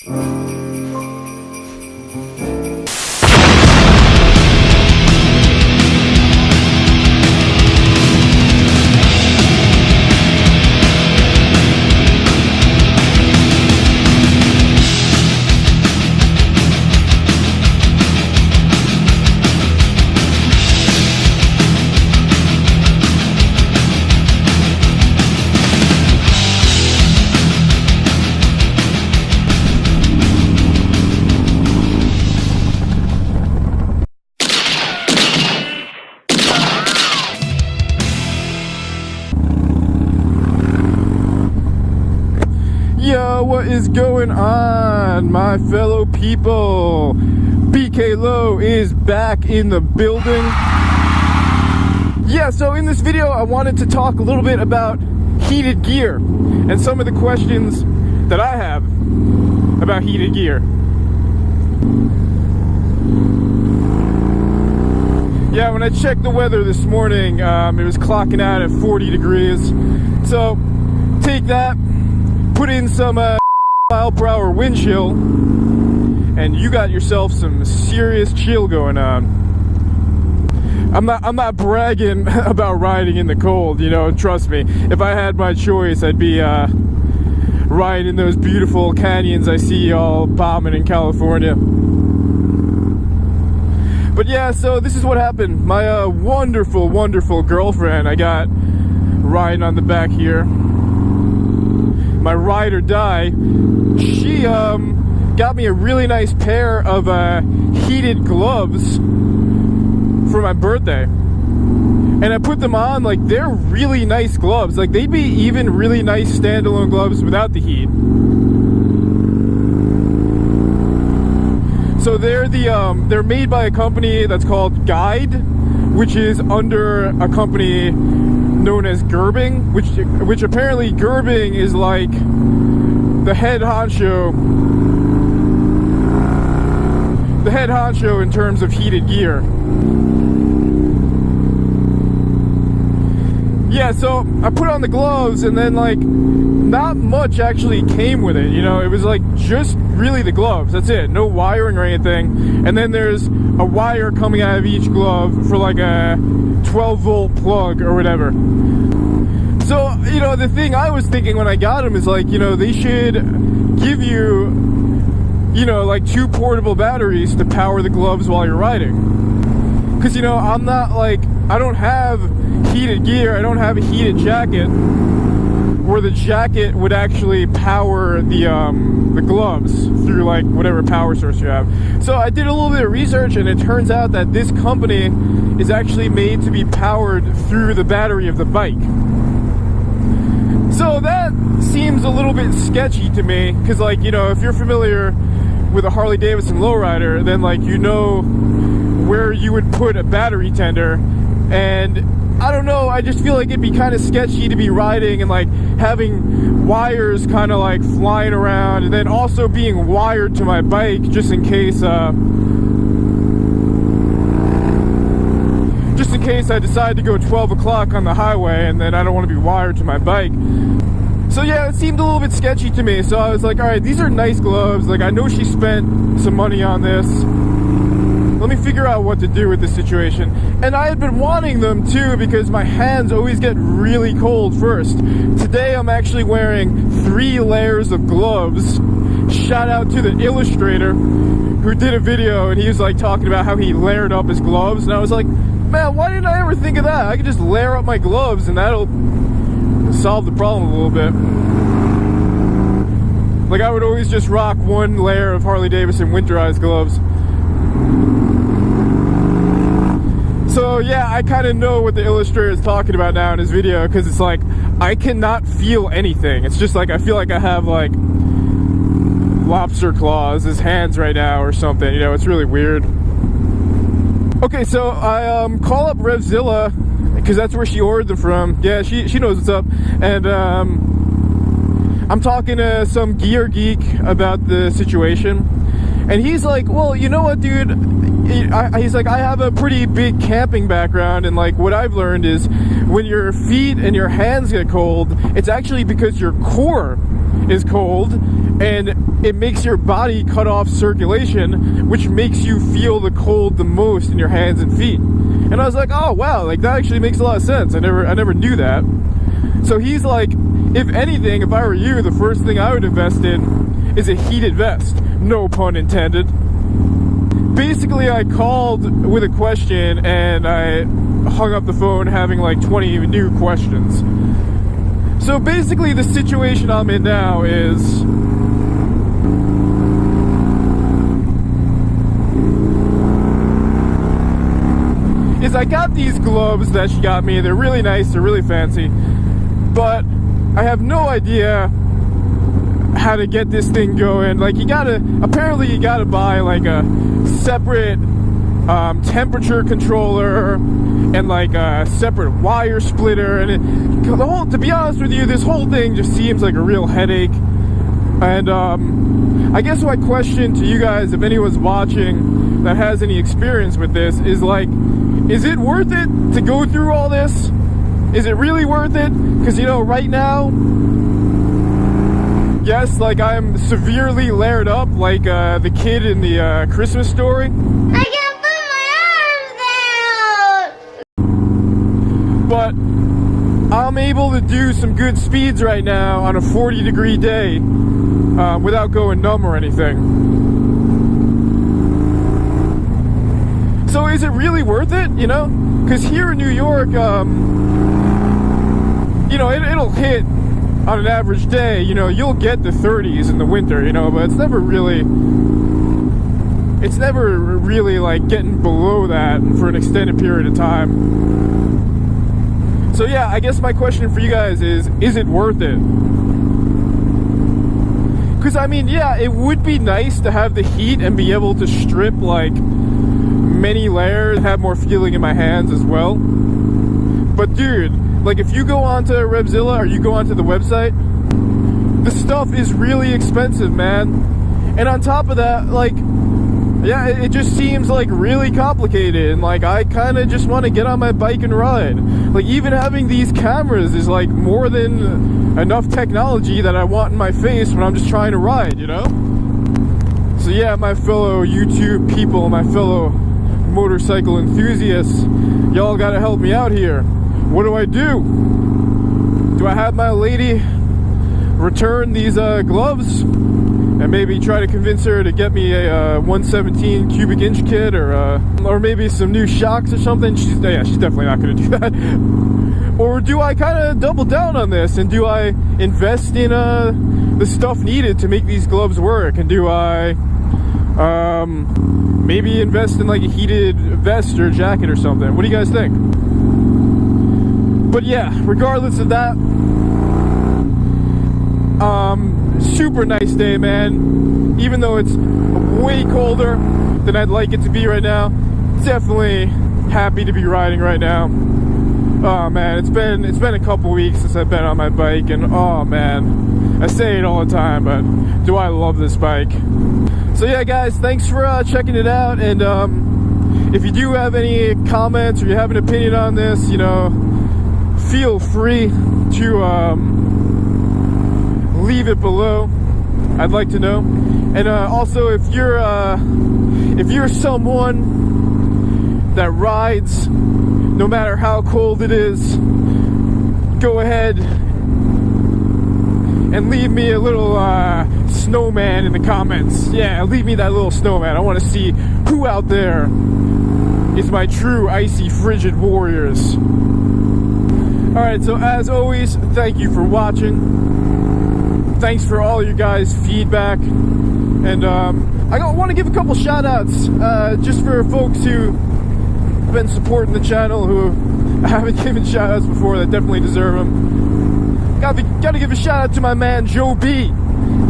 Yo, what is going on, my fellow people? BK Low is back in the building. Yeah, so in this video, I wanted to talk a little bit about heated gear and some of the questions that I have about heated gear. Yeah, when I checked the weather this morning, it was clocking out at 40 degrees. So, take that. Put in some mile per hour wind chill, and you got yourself some serious chill going on. I'm not bragging about riding in the cold, you know. Trust me. If I had my choice, I'd be riding in those beautiful canyons I see all bombing in California. But yeah, so this is what happened. My wonderful, wonderful girlfriend I got riding on the back here. My ride or die, she got me a really nice pair of heated gloves for my birthday, and I put them on. Like, they're really nice gloves. Like, they'd be even really nice standalone gloves without the heat. So they're made by a company that's called Guide, which is under a company known as Gerbing, which apparently Gerbing is like the head honcho in terms of heated gear. Yeah, so I put on the gloves, and then like not much actually came with it, you know. It was like just really the gloves, that's it, no wiring or anything. And then there's a wire coming out of each glove for like a 12-volt plug or whatever. So, you know, the thing I was thinking when I got them is like, you know, they should give you, you know, like 2 portable batteries to power the gloves while you're riding. Because, you know, I'm not like, I don't have heated gear, I don't have a heated jacket where the jacket would actually power the gloves through like whatever power source you have. So I did a little bit of research, and it turns out that this company is actually made to be powered through the battery of the bike. So that seems a little bit sketchy to me, because like, you know, if you're familiar with a Harley Davidson lowrider, then like, you know where you would put a battery tender. And I don't know, I just feel like it'd be kind of sketchy to be riding and like having wires kind of like flying around, and then also being wired to my bike just in case I decide to go 12 o'clock on the highway, and then I don't want to be wired to my bike. So yeah, it seemed a little bit sketchy to me. So I was like, all right, these are nice gloves. Like, I know she spent some money on this. Let me figure out what to do with this situation. And I had been wanting them too, because my hands always get really cold first. Today I'm actually wearing 3 layers of gloves. Shout out to the illustrator who did a video, and he was like talking about how he layered up his gloves, and I was like, man, why didn't I ever think of that? I could just layer up my gloves and that'll solve the problem a little bit. Like, I would always just rock 1 layer of Harley Davidson winterized gloves. So yeah, I kind of know what the illustrator is talking about now in his video, because it's like, I cannot feel anything. It's just like, I feel like I have like lobster claws as hands right now or something, you know. It's really weird. Okay, so I call up Revzilla, because that's where she ordered them from. Yeah, she knows what's up. And I'm talking to some gear geek about the situation, and he's like, well, you know what, dude, he's like, I have a pretty big camping background, and like, what I've learned is when your feet and your hands get cold, it's actually because your core is cold, and it makes your body cut off circulation, which makes you feel the cold the most in your hands and feet. And I was like, oh wow, like that actually makes a lot of sense. I never knew that. So he's like, if anything, if I were you, the first thing I would invest in is a heated vest. No pun intended. Basically, I called with a question and I hung up the phone having like 20 new questions. So basically the situation I'm in now is I got these gloves that she got me. They're really nice, they're really fancy, but I have no idea how to get this thing going. Like apparently you gotta buy like a separate temperature controller and like a separate wire splitter, and to be honest with you, this whole thing just seems like a real headache. And I guess my question to you guys, if anyone's watching that has any experience with this, is like, is it worth it to go through all this? Is it really worth it? Because, you know, right now, yes, like I'm severely layered up like the kid in the Christmas story. I can't put my arms down! But I'm able to do some good speeds right now on a 40-degree day without going numb or anything. So is it really worth it, you know? Because here in New York, you know, it'll hit on an average day, you know, you'll get the 30s in the winter, you know, but it's never really like getting below that for an extended period of time. So yeah, I guess my question for you guys is it worth it? Because I mean, yeah, it would be nice to have the heat and be able to strip like many layers, have more feeling in my hands as well. But dude, like if you go onto Revzilla or you go onto the website, the stuff is really expensive, man. And on top of that, like, yeah, it just seems like really complicated, and like I kind of just want to get on my bike and ride. Like even having these cameras is like more than enough technology that I want in my face when I'm just trying to ride, you know? So yeah, my fellow YouTube people, my fellow motorcycle enthusiasts, y'all gotta help me out here. What do? Do I have my lady return these gloves and maybe try to convince her to get me a 117 cubic inch kit, or maybe some new shocks or something? She's definitely not gonna do that. Or do I kind of double down on this and do I invest in the stuff needed to make these gloves work? And do I maybe invest in like a heated vest or jacket or something? What do you guys think? But yeah, regardless of that, super nice day, man. Even though it's way colder than I'd like it to be right now, definitely happy to be riding right now. Oh man, it's been a couple weeks since I've been on my bike, and oh man, I say it all the time, but do I love this bike. So yeah guys, thanks for checking it out, and if you do have any comments or you have an opinion on this, you know, feel free to leave it below. I'd like to know. And also, if you're someone that rides no matter how cold it is, go ahead and leave me a little snowman in the comments. Yeah, leave me that little snowman. I want to see who out there is my true icy frigid warriors. Alright, so as always, thank you for watching. Thanks for all your guys' feedback. And I want to give a couple shout outs just for folks who have been supporting the channel, who I haven't given shout outs before, that definitely deserve them. Gotta give a shout out to my man Joe B.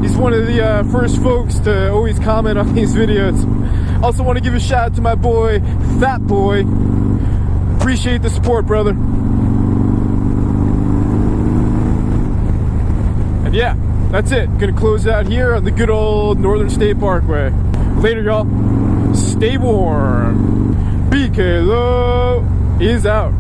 He's one of the first folks to always comment on these videos. Also want to give a shout out to my boy Fat Boy. Appreciate the support, brother. And yeah, that's it. Gonna close out here on the good old Northern State Parkway. Later, y'all. Stay warm. BK Low is out.